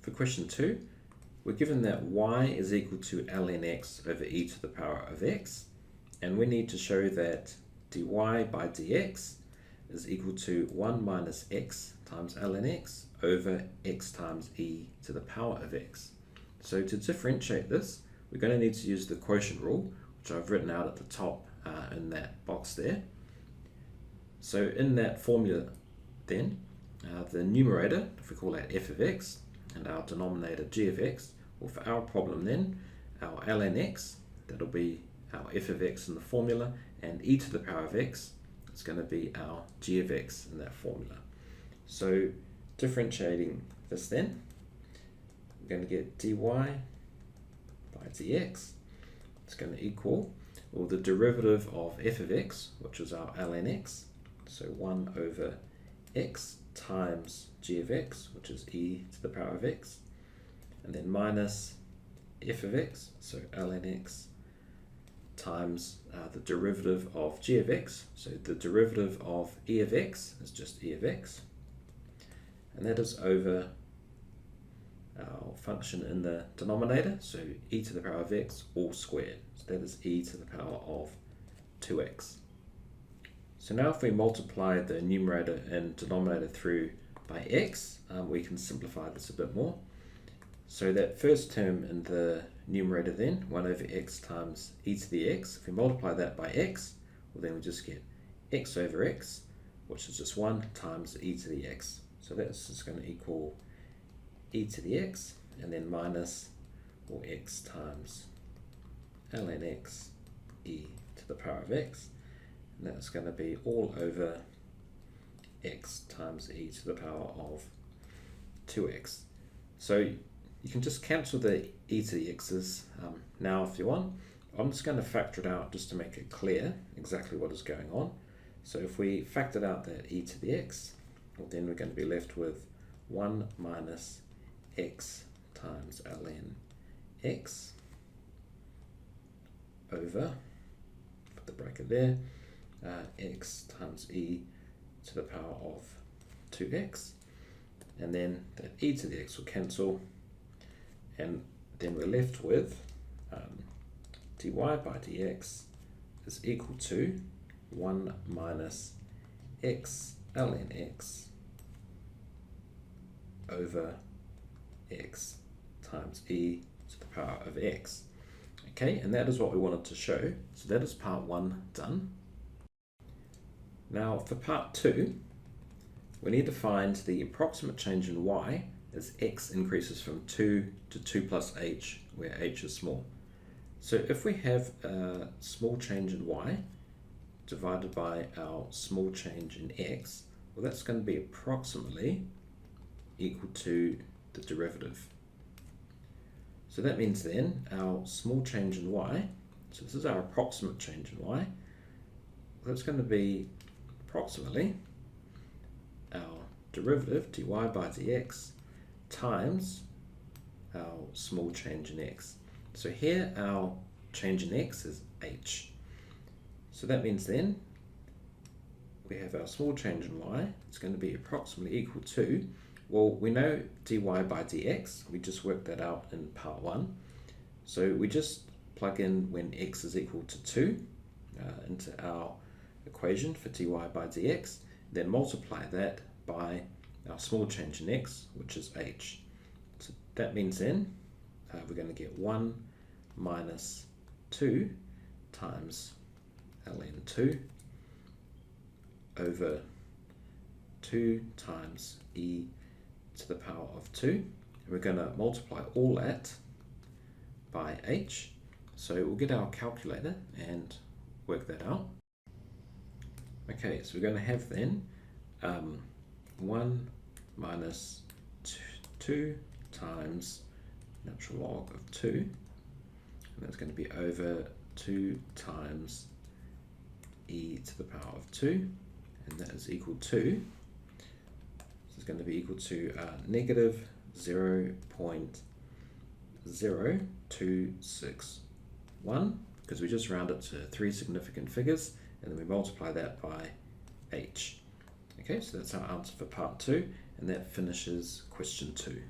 for question 2, we're given that y is equal to ln x over e to the power of x, and we need to show that dy by dx is equal to 1 minus x times ln x over x times e to the power of x. So to differentiate this, we're going to need to use the quotient rule, which I've written out at the top in that box there. So in that formula then, the numerator, if we call that f of x, and our denominator g of x, well, for our problem then, our ln x, that'll be our f of x in the formula, and e to the power of x is going to be our g of x in that formula. So differentiating this then, we're going to get dy by dx, it's going to equal, well, the derivative of f of x, which is our ln x, so 1 over x times g of x, which is e to the power of x, and then minus f of x, so ln x, times the derivative of g of x, so the derivative of e of x is just e of x, and that is over our function in the denominator, so e to the power of x all squared, so that is e to the power of 2x. So now if we multiply the numerator and denominator through by x, we can simplify this a bit more. So that first term in the numerator then, 1 over x times e to the x, if we multiply that by x, well then we just get x over x, which is just 1 times e to the x. So that's just going to equal e to the x, and then minus, or x times ln x e to the power of x, and that's going to be all over x times e to the power of 2x. So you can just cancel the e to the x's now if you want. I'm just going to factor it out just to make it clear exactly what is going on. So if we factored out that e to the x, well, then we're going to be left with 1 minus x times ln x over, put the bracket there, x times e to the power of 2x, and then that e to the x will cancel, and then we're left with dy by dx is equal to 1 minus x ln x over x times e to the power of x. Okay, and that is what we wanted to show. So that is part 1 done. Now for part 2, we need to find the approximate change in y as x increases from 2 to 2 plus h, where h is small. So if we have a small change in y divided by our small change in x, well, that's going to be approximately equal to the derivative. So that means then our small change in y, so this is our approximate change in y, that's going to be approximately our derivative dy by dx times our small change in x. So here our change in x is h. So that means then we have our small change in y, it's going to be approximately equal to, well, we know dy by dx, we just worked that out in part 1. So we just plug in when x is equal to 2 into our equation for dy by dx, then multiply that by our small change in x, which is h. So that means then we're going to get 1 minus 2 times ln 2 over 2 times e to the power of 2. And we're going to multiply all that by h. So we'll get our calculator and work that out. Okay, so we're going to have then 1 minus 2 times natural log of 2, and that's going to be over 2 times e to the power of 2, and that is equal to, this is going to be equal to negative 0.0261, because we just round it to 3 significant figures, and then we multiply that by h. Okay, so that's our answer for part 2, and that finishes question 2.